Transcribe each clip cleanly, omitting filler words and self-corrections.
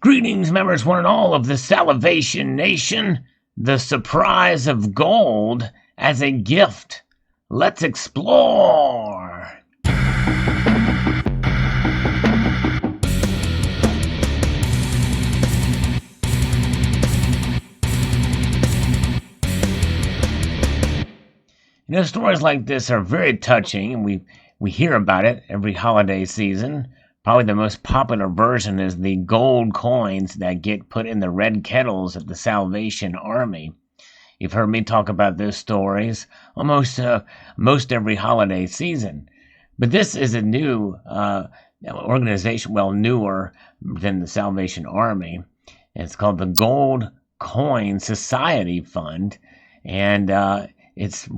Greetings, members, one and all of the Salivation Nation. The surprise of gold as a gift. Let's explore. Stories like this are very touching, and we hear about it every holiday season. Probably the most popular version is the gold coins that get put in the red kettles of the Salvation Army. You've heard me talk about those stories almost most every holiday season. But this is a new organization, well, newer than the Salvation Army. It's called the Gold Coin Society Fund, and it's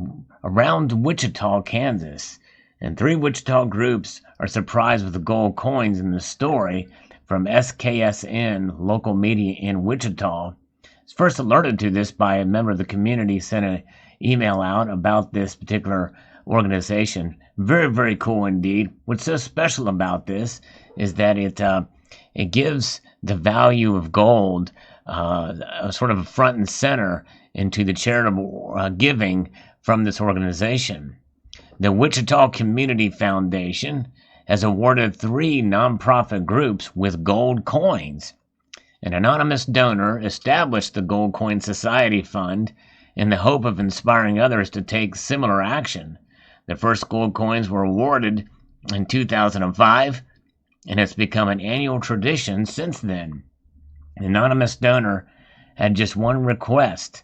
around Wichita, Kansas. And 3 Wichita groups are surprised with the gold coins in the story from SKSN, local media in Wichita. I was first alerted to this by a member of the community, sent an email out about this particular organization. Very, very cool indeed. What's so special about this is that it gives the value of gold sort of a front and center into the charitable giving from this organization. The Wichita Community Foundation has awarded 3 nonprofit groups with gold coins. An anonymous donor established the Gold Coin Society Fund in the hope of inspiring others to take similar action. The first gold coins were awarded in 2005, and it's become an annual tradition since then. The anonymous donor had just one request: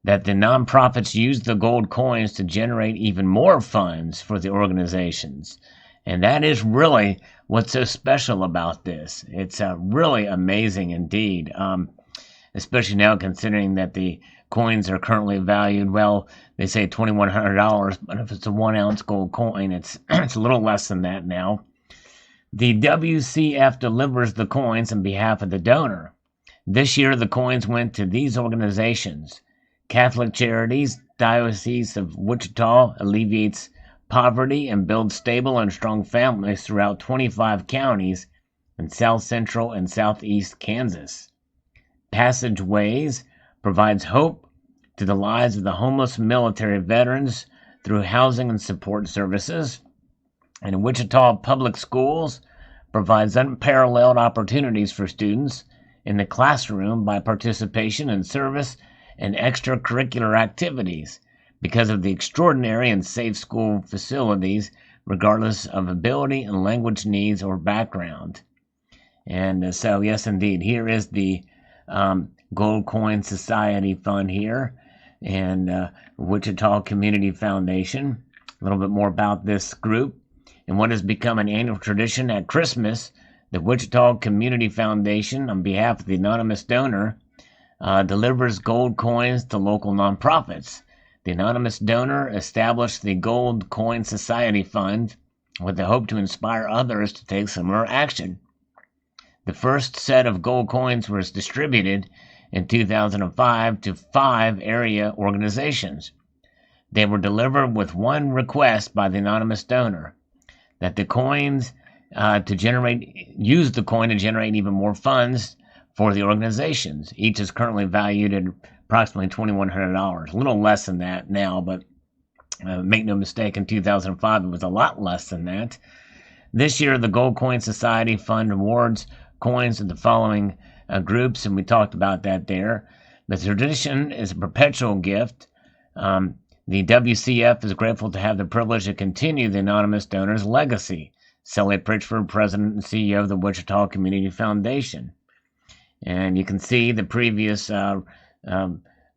that the nonprofits use the gold coins to generate even more funds for the organizations. And that is really what's so special about this. It's really amazing indeed, especially now considering that the coins are currently valued, well, they say $2,100, but if it's a 1-ounce gold coin, it's a little less than that now. The WCF delivers the coins on behalf of the donor. This year, the coins went to these organizations: Catholic Charities, Diocese of Wichita alleviates poverty and builds stable and strong families throughout 25 counties in South Central and Southeast Kansas. Passageways provides hope to the lives of the homeless military veterans through housing and support services. And Wichita Public Schools provides unparalleled opportunities for students in the classroom by participation in service and extracurricular activities because of the extraordinary and safe school facilities, regardless of ability and language needs or background. And so, yes, indeed, here is the Gold Coin Society Fund here, and Wichita Community Foundation. A little bit more about this group and what has become an annual tradition at Christmas. The Wichita Community Foundation, on behalf of the anonymous donor, delivers gold coins to local nonprofits. The anonymous donor established the Gold Coin Society Fund with the hope to inspire others to take similar action. The first set of gold coins was distributed in 2005 to 5 area organizations. They were delivered with one request by the anonymous donor: that the coins use the coin to generate even more funds for the organizations. Each is currently valued at approximately $2,100. A little less than that now, but make no mistake, in 2005 it was a lot less than that. This year, the Gold Coin Society Fund awards coins to the following groups, and we talked about that there. The tradition is a perpetual gift. The WCF is grateful to have the privilege to continue the anonymous donor's legacy. Sally Pritchford, President and CEO of the Wichita Community Foundation. And you can see the previous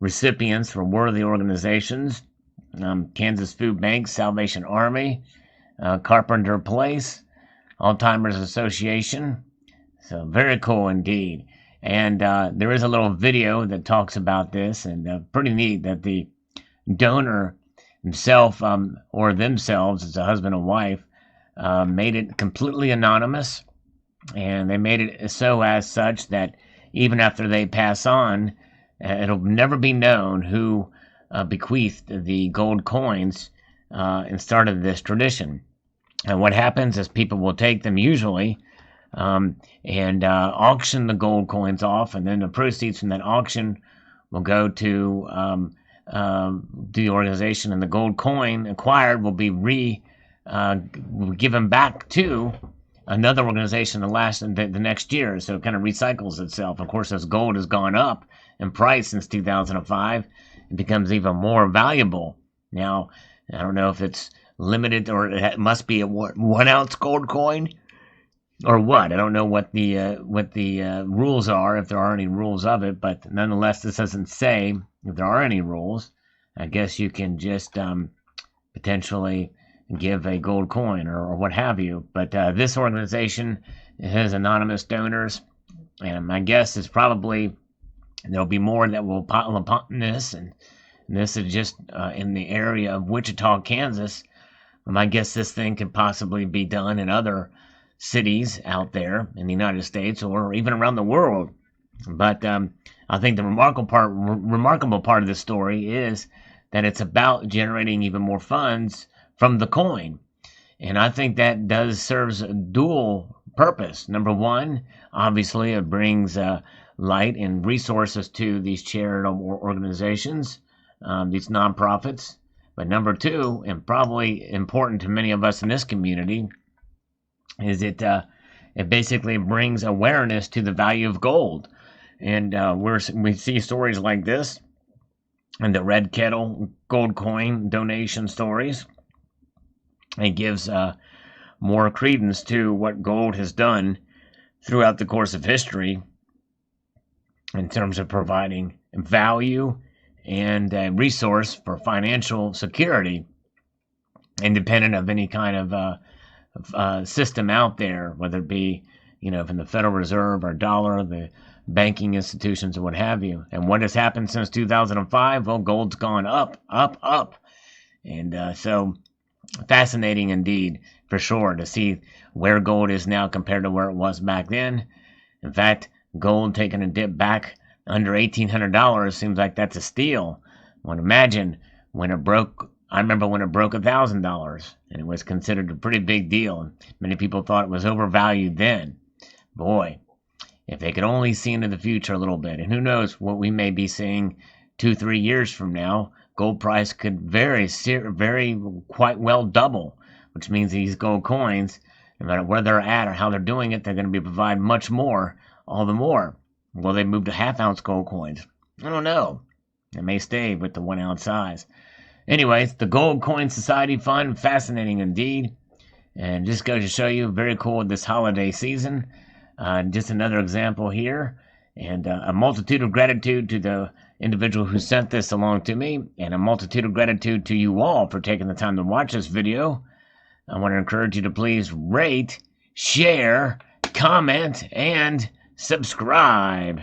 recipients for worthy organizations: Kansas Food Bank, Salvation Army, Carpenter Place, Alzheimer's Association. So very cool indeed. And there is a little video that talks about this, and pretty neat that the donor himself or themselves, as a husband and wife, made it completely anonymous, and they made it so as such that even after they pass on, it'll never be known who bequeathed the gold coins and started this tradition. And what happens is people will take them usually and auction the gold coins off, and then the proceeds from that auction will go to the organization, and the gold coin acquired will be given back to another organization the next year. So it kind of recycles itself. Of course, as gold has gone up in price since 2005, it becomes even more valuable. Now, I don't know if it's limited or it must be a 1 ounce gold coin or what. I don't know what the rules are, if there are any rules of it, but nonetheless, this doesn't say if there are any rules. I guess you can just potentially give a gold coin or what have you. But this organization has anonymous donors, and my guess is probably there'll be more that will pile upon this, and this is just in the area of Wichita, Kansas. My guess this thing could possibly be done in other cities out there in the United States or even around the world. But I think the remarkable part of this story is that it's about generating even more funds from the coin. And I think that serves a dual purpose. Number one, obviously, it brings light and resources to these charitable organizations, these nonprofits. But number two, and probably important to many of us in this community, is it basically brings awareness to the value of gold. And we see stories like this and the Red Kettle gold coin donation stories. It gives more credence to what gold has done throughout the course of history in terms of providing value and a resource for financial security, independent of any kind of system out there, whether it be, from the Federal Reserve or dollar, the banking institutions, or what have you. And what has happened since 2005? Well, gold's gone up, up, up. And so fascinating indeed, for sure, to see where gold is now compared to where it was back then. In fact, gold taking a dip back under $1,800 seems like that's a steal. Well, imagine when it broke. I remember when it broke $1,000, and it was considered a pretty big deal. Many people thought it was overvalued then. Boy, if they could only see into the future a little bit, and who knows what we may be seeing 2-3 years from now. Gold price could very quite well double, which means these gold coins, no matter where they're at or how they're doing it, they're going to be providing much more, all the more. Will they move to half-ounce gold coins? I don't know. They may stay with the 1 ounce size. Anyways, the Gold Coin Society Fund, fascinating indeed. And just goes to show you, very cool this holiday season. Just another example here. And a multitude of gratitude to the individual who sent this along to me. And a multitude of gratitude to you all for taking the time to watch this video. I want to encourage you to please rate, share, comment, and subscribe.